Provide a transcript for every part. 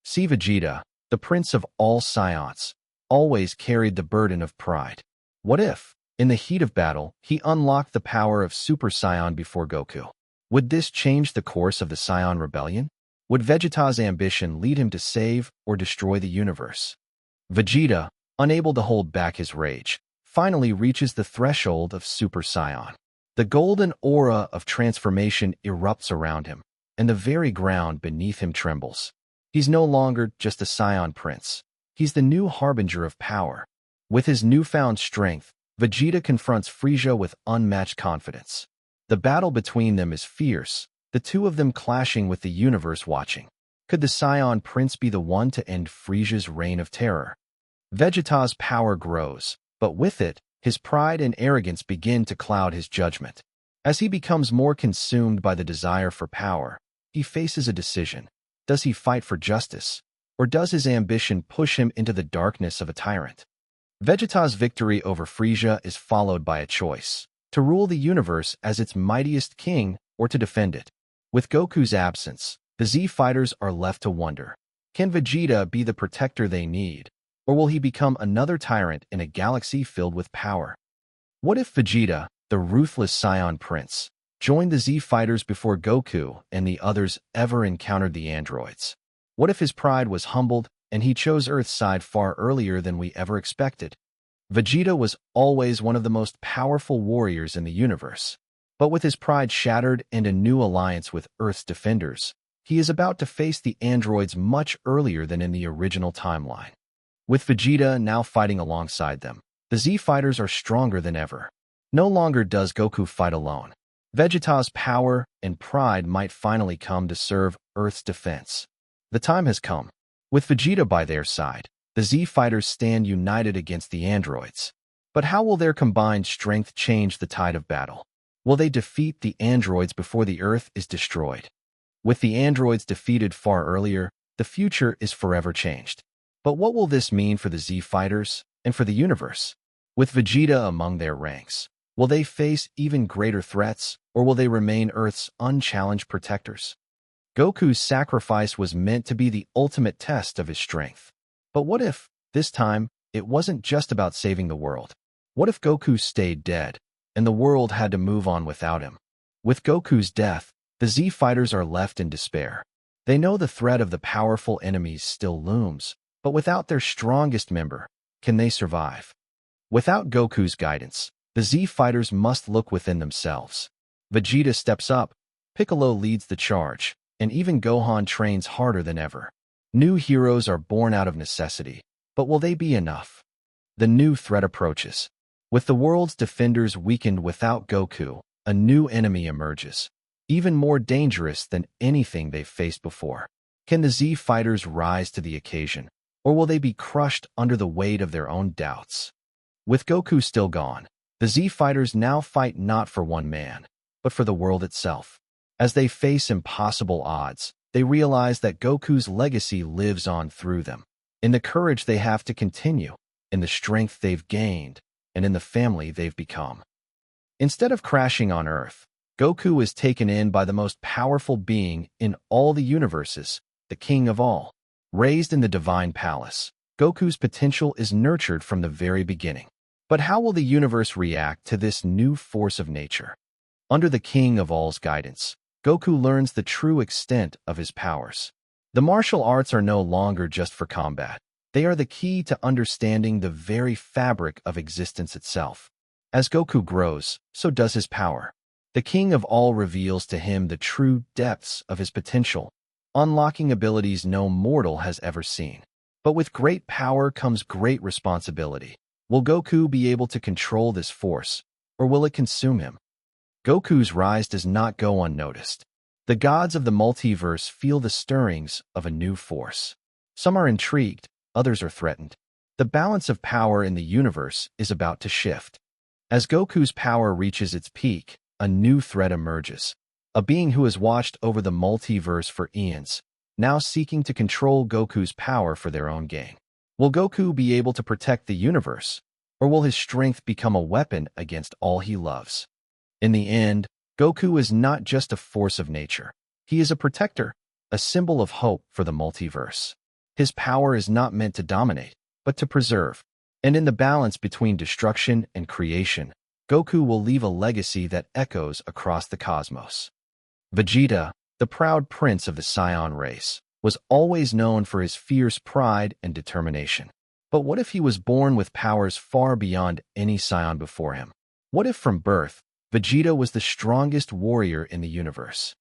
See Vegeta, the prince of all Scions, always carried the burden of pride. What if, in the heat of battle, he unlocked the power of Super Saiyan before Goku? Would this change the course of the Scion rebellion? Would Vegeta's ambition lead him to save or destroy the universe? Vegeta, unable to hold back his rage, finally reaches the threshold of Super Saiyan. The golden aura of transformation erupts around him, and the very ground beneath him trembles. He's no longer just a Scion prince. He's the new harbinger of power. With his newfound strength, Vegeta confronts Frieza with unmatched confidence. The battle between them is fierce, the two of them clashing with the universe watching. Could the Scion prince be the one to end Frieza's reign of terror? Vegeta's power grows, but with it, his pride and arrogance begin to cloud his judgment. As he becomes more consumed by the desire for power, he faces a decision. Does he fight for justice, or does his ambition push him into the darkness of a tyrant? Vegeta's victory over Frieza is followed by a choice: to rule the universe as its mightiest king or to defend it. With Goku's absence, the Z fighters are left to wonder. Can Vegeta be the protector they need, or will he become another tyrant in a galaxy filled with power? What if Vegeta, the ruthless Scion prince, joined the Z fighters before Goku and the others ever encountered the androids? What if his pride was humbled and he chose Earth's side far earlier than we ever expected? Vegeta was always one of the most powerful warriors in the universe. But with his pride shattered and a new alliance with Earth's defenders, he is about to face the androids much earlier than in the original timeline. With Vegeta now fighting alongside them, the Z fighters are stronger than ever. No longer does Goku fight alone. Vegeta's power and pride might finally come to serve Earth's defense. The time has come. With Vegeta by their side, the Z fighters stand united against the androids. But how will their combined strength change the tide of battle? Will they defeat the androids before the Earth is destroyed? With the androids defeated far earlier, the future is forever changed. But what will this mean for the Z fighters and for the universe? With Vegeta among their ranks, will they face even greater threats, or will they remain Earth's unchallenged protectors? Goku's sacrifice was meant to be the ultimate test of his strength. But what if, this time, it wasn't just about saving the world? What if Goku stayed dead, and the world had to move on without him? With Goku's death, the Z fighters are left in despair. They know the threat of the powerful enemies still looms, but without their strongest member, can they survive? Without Goku's guidance, the Z fighters must look within themselves. Vegeta steps up, Piccolo leads the charge, and even Gohan trains harder than ever. New heroes are born out of necessity, but will they be enough? The new threat approaches. With the world's defenders weakened without Goku, a new enemy emerges, even more dangerous than anything they've faced before. Can the Z fighters rise to the occasion, or will they be crushed under the weight of their own doubts? With Goku still gone, the Z fighters now fight not for one man, but for the world itself. As they face impossible odds, they realize that Goku's legacy lives on through them, in the courage they have to continue, in the strength they've gained, and in the family they've become. Instead of crashing on Earth, Goku is taken in by the most powerful being in all the universes, the king of all. Raised in the divine palace, Goku's potential is nurtured from the very beginning. But how will the universe react to this new force of nature? Under the king of all's guidance, Goku learns the true extent of his powers. The martial arts are no longer just for combat. They are the key to understanding the very fabric of existence itself. As Goku grows, so does his power. The king of all reveals to him the true depths of his potential, unlocking abilities no mortal has ever seen. But with great power comes great responsibility. Will Goku be able to control this force, or will it consume him? Goku's rise does not go unnoticed. The gods of the multiverse feel the stirrings of a new force. Some are intrigued, others are threatened. The balance of power in the universe is about to shift. As Goku's power reaches its peak, a new threat emerges. A being who has watched over the multiverse for eons, now seeking to control Goku's power for their own gain. Will Goku be able to protect the universe, or will his strength become a weapon against all he loves? In the end, Goku is not just a force of nature. He is a protector, a symbol of hope for the multiverse. His power is not meant to dominate, but to preserve. And in the balance between destruction and creation, Goku will leave a legacy that echoes across the cosmos. Vegeta, the proud prince of the Scion race, was always known for his fierce pride and determination. But what if he was born with powers far beyond any Scion before him? What if from birth, Vegeta was the strongest warrior in the universe?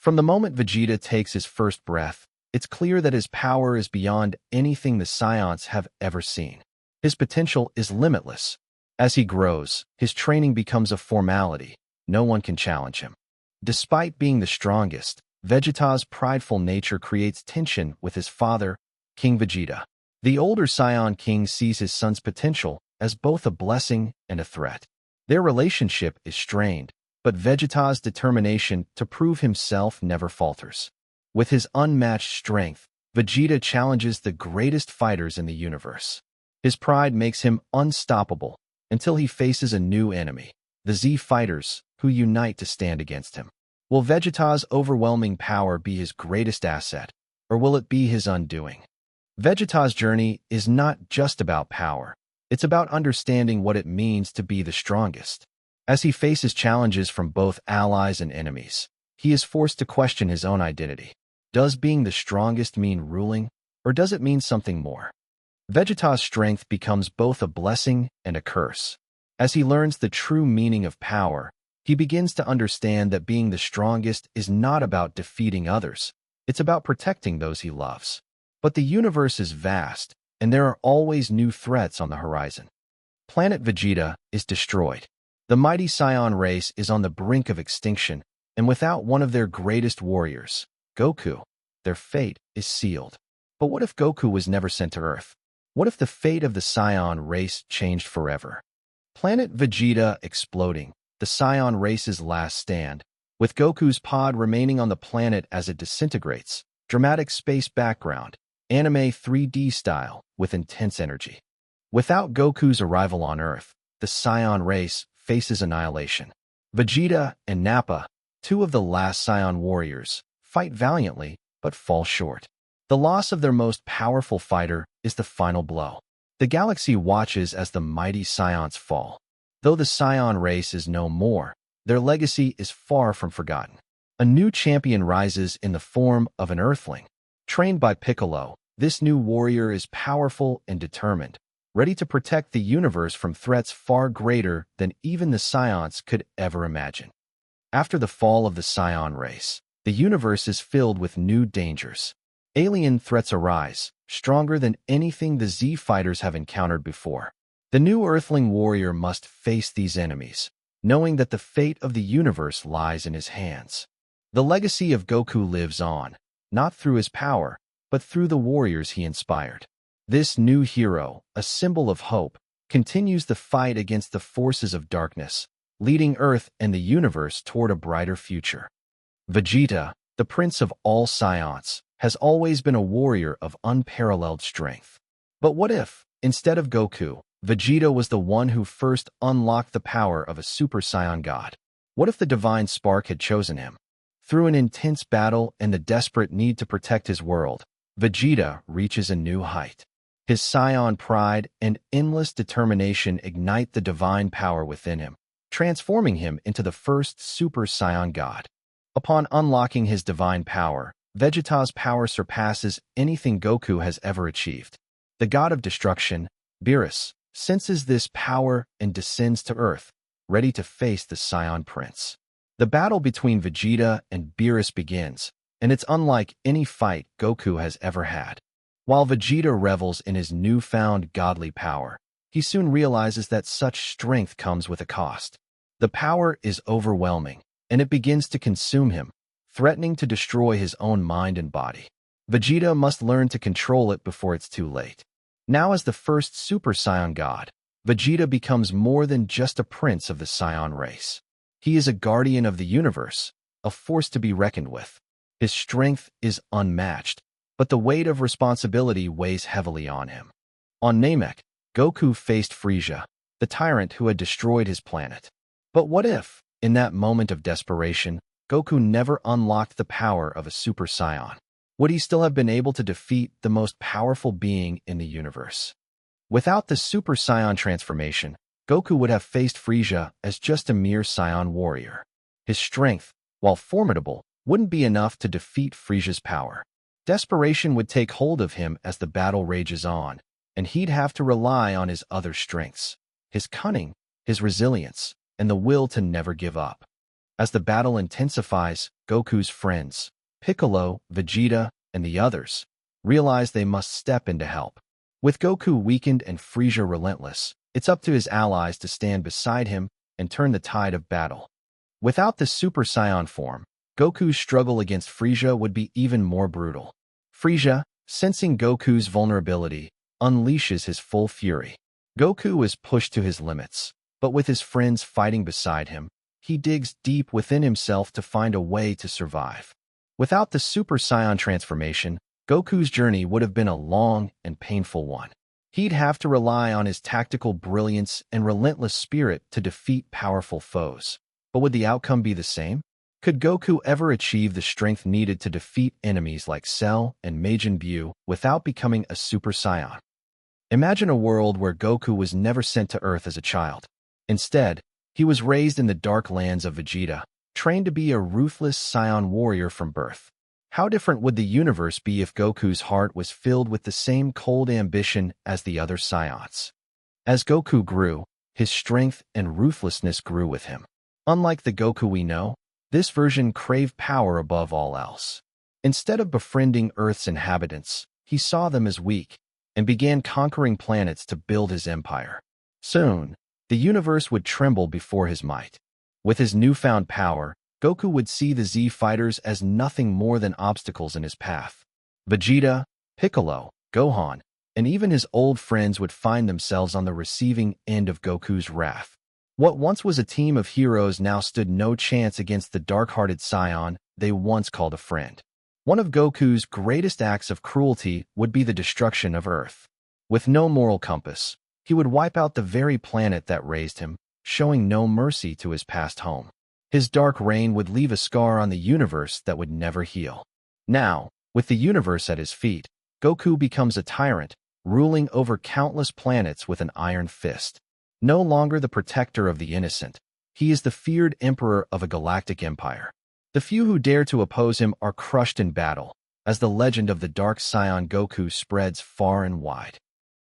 From the moment Vegeta takes his first breath, it's clear that his power is beyond anything the Scions have ever seen. His potential is limitless. As he grows, his training becomes a formality. No one can challenge him. Despite being the strongest, Vegeta's prideful nature creates tension with his father, King Vegeta. The older Scion King sees his son's potential as both a blessing and a threat. Their relationship is strained, but Vegeta's determination to prove himself never falters. With his unmatched strength, Vegeta challenges the greatest fighters in the universe. His pride makes him unstoppable until he faces a new enemy, the Z fighters, who unite to stand against him. Will Vegeta's overwhelming power be his greatest asset, or will it be his undoing? Vegeta's journey is not just about power. It's about understanding what it means to be the strongest. As he faces challenges from both allies and enemies, he is forced to question his own identity. Does being the strongest mean ruling, or does it mean something more? Vegeta's strength becomes both a blessing and a curse. As he learns the true meaning of power, he begins to understand that being the strongest is not about defeating others. It's about protecting those he loves. But the universe is vast, and there are always new threats on the horizon. Planet Vegeta is destroyed. The mighty Scion race is on the brink of extinction, and without one of their greatest warriors, Goku, their fate is sealed. But what if Goku was never sent to Earth? What if the fate of the Scion race changed forever? Planet Vegeta exploding, the Scion race's last stand, with Goku's pod remaining on the planet as it disintegrates. Dramatic space background, anime 3D style with intense energy. Without Goku's arrival on Earth, the Scion race faces annihilation. Vegeta and Nappa, two of the last Scion warriors, fight valiantly but fall short. The loss of their most powerful fighter is the final blow. The galaxy watches as the mighty Scions fall. Though the Scion race is no more, their legacy is far from forgotten. A new champion rises in the form of an Earthling. Trained by Piccolo, this new warrior is powerful and determined, ready to protect the universe from threats far greater than even the Scions could ever imagine. After the fall of the Scion race, the universe is filled with new dangers. Alien threats arise, stronger than anything the Z fighters have encountered before. The new Earthling warrior must face these enemies, knowing that the fate of the universe lies in his hands. The legacy of Goku lives on, not through his power, but through the warriors he inspired. This new hero, a symbol of hope, continues the fight against the forces of darkness, leading Earth and the universe toward a brighter future. Vegeta, the prince of all Scions, has always been a warrior of unparalleled strength. But what if, instead of Goku, Vegeta was the one who first unlocked the power of a Super Saiyan god? What if the divine spark had chosen him? Through an intense battle and the desperate need to protect his world, Vegeta reaches a new height. His Scion pride and endless determination ignite the divine power within him, transforming him into the first Super Saiyan god. Upon unlocking his divine power, Vegeta's power surpasses anything Goku has ever achieved. The god of destruction, Beerus, senses this power and descends to Earth, ready to face the Scion Prince. The battle between Vegeta and Beerus begins, and it's unlike any fight Goku has ever had. While Vegeta revels in his newfound godly power, he soon realizes that such strength comes with a cost. The power is overwhelming, and it begins to consume him, threatening to destroy his own mind and body. Vegeta must learn to control it before it's too late. Now as the first Super Saiyan god, Vegeta becomes more than just a prince of the Scion race. He is a guardian of the universe, a force to be reckoned with. His strength is unmatched, but the weight of responsibility weighs heavily on him. On Namek, Goku faced Frieza, the tyrant who had destroyed his planet. But what if, in that moment of desperation, Goku never unlocked the power of a Super Saiyan? would he still have been able to defeat the most powerful being in the universe? Without the Super Saiyan transformation, Goku would have faced Frieza as just a mere Scion warrior. His strength, while formidable, wouldn't be enough to defeat Frieza's power. Desperation would take hold of him as the battle rages on, and he'd have to rely on his other strengths, his cunning, his resilience, and the will to never give up. As the battle intensifies, Goku's friends, Piccolo, Vegeta, and the others, realize they must step in to help. With Goku weakened and Frieza relentless, it's up to his allies to stand beside him and turn the tide of battle. Without the Super Saiyan form, Goku's struggle against Frieza would be even more brutal. Frieza, sensing Goku's vulnerability, unleashes his full fury. Goku is pushed to his limits, but with his friends fighting beside him, he digs deep within himself to find a way to survive. Without the Super Saiyan transformation, Goku's journey would have been a long and painful one. He'd have to rely on his tactical brilliance and relentless spirit to defeat powerful foes. But would the outcome be the same? Could Goku ever achieve the strength needed to defeat enemies like Cell and Majin Buu without becoming a Super Saiyan? Imagine a world where Goku was never sent to Earth as a child. Instead, he was raised in the dark lands of Vegeta, trained to be a ruthless Scion warrior from birth. How different would the universe be if Goku's heart was filled with the same cold ambition as the other Saions? As Goku grew, his strength and ruthlessness grew with him. Unlike the Goku we know, this version craved power above all else. Instead of befriending Earth's inhabitants, he saw them as weak and began conquering planets to build his empire. Soon, the universe would tremble before his might. With his newfound power, Goku would see the Z fighters as nothing more than obstacles in his path. Vegeta, Piccolo, Gohan, and even his old friends would find themselves on the receiving end of Goku's wrath. What once was a team of heroes now stood no chance against the dark-hearted Scion they once called a friend. One of Goku's greatest acts of cruelty would be the destruction of Earth. With no moral compass, he would wipe out the very planet that raised him, showing no mercy to his past home. His dark reign would leave a scar on the universe that would never heal. Now, with the universe at his feet, Goku becomes a tyrant, ruling over countless planets with an iron fist. No longer the protector of the innocent, he is the feared emperor of a galactic empire. The few who dare to oppose him are crushed in battle, as the legend of the Dark Scion Goku spreads far and wide.